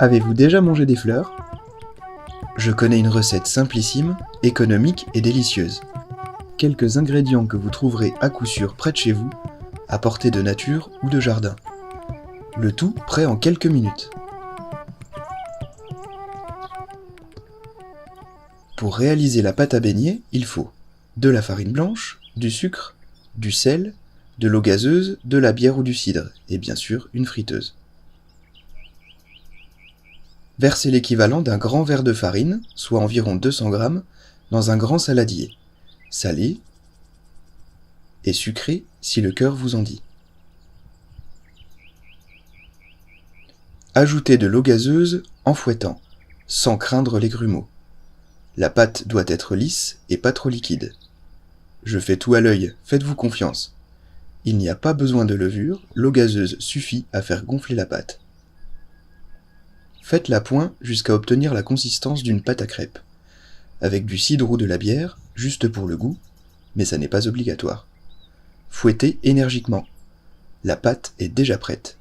Avez-vous déjà mangé des fleurs ? Je connais une recette simplissime, économique et délicieuse. Quelques ingrédients que vous trouverez à coup sûr près de chez vous, à portée de nature ou de jardin. Le tout prêt en quelques minutes. Pour réaliser la pâte à beignets, il faut de la farine blanche, du sucre, du sel, de l'eau gazeuse, de la bière ou du cidre, et bien sûr une friteuse. Versez l'équivalent d'un grand verre de farine, soit environ 200 g, dans un grand saladier, salé et sucré si le cœur vous en dit. Ajoutez de l'eau gazeuse en fouettant, sans craindre les grumeaux. La pâte doit être lisse et pas trop liquide. Je fais tout à l'œil, faites-vous confiance. Il n'y a pas besoin de levure, l'eau gazeuse suffit à faire gonfler la pâte. Faites-la point jusqu'à obtenir la consistance d'une pâte à crêpes, avec du cidre ou de la bière, juste pour le goût, mais ça n'est pas obligatoire. Fouettez énergiquement. La pâte est déjà prête.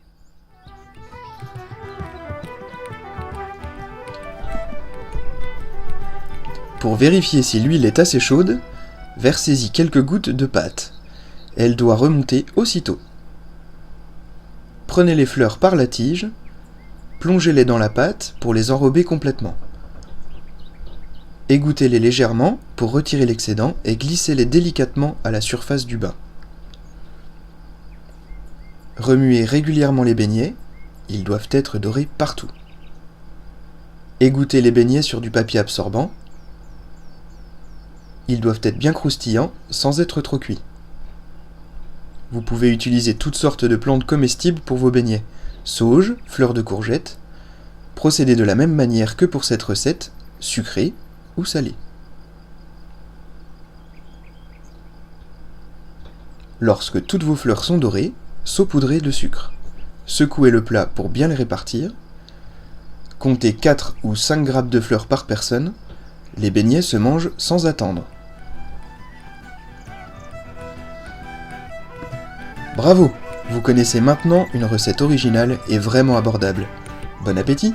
Pour vérifier si l'huile est assez chaude, versez-y quelques gouttes de pâte. Elle doit remonter aussitôt. Prenez les fleurs par la tige, plongez-les dans la pâte pour les enrober complètement. Égouttez-les légèrement pour retirer l'excédent et glissez-les délicatement à la surface du bain. Remuez régulièrement les beignets, ils doivent être dorés partout. Égouttez les beignets sur du papier absorbant. Ils doivent être bien croustillants, sans être trop cuits. Vous pouvez utiliser toutes sortes de plantes comestibles pour vos beignets. Sauge, fleurs de courgette. Procédez de la même manière que pour cette recette, sucrée ou salée. Lorsque toutes vos fleurs sont dorées, saupoudrez de sucre. Secouez le plat pour bien les répartir. Comptez 4 ou 5 grappes de fleurs par personne. Les beignets se mangent sans attendre. Bravo! Vous connaissez maintenant une recette originale et vraiment abordable. Bon appétit!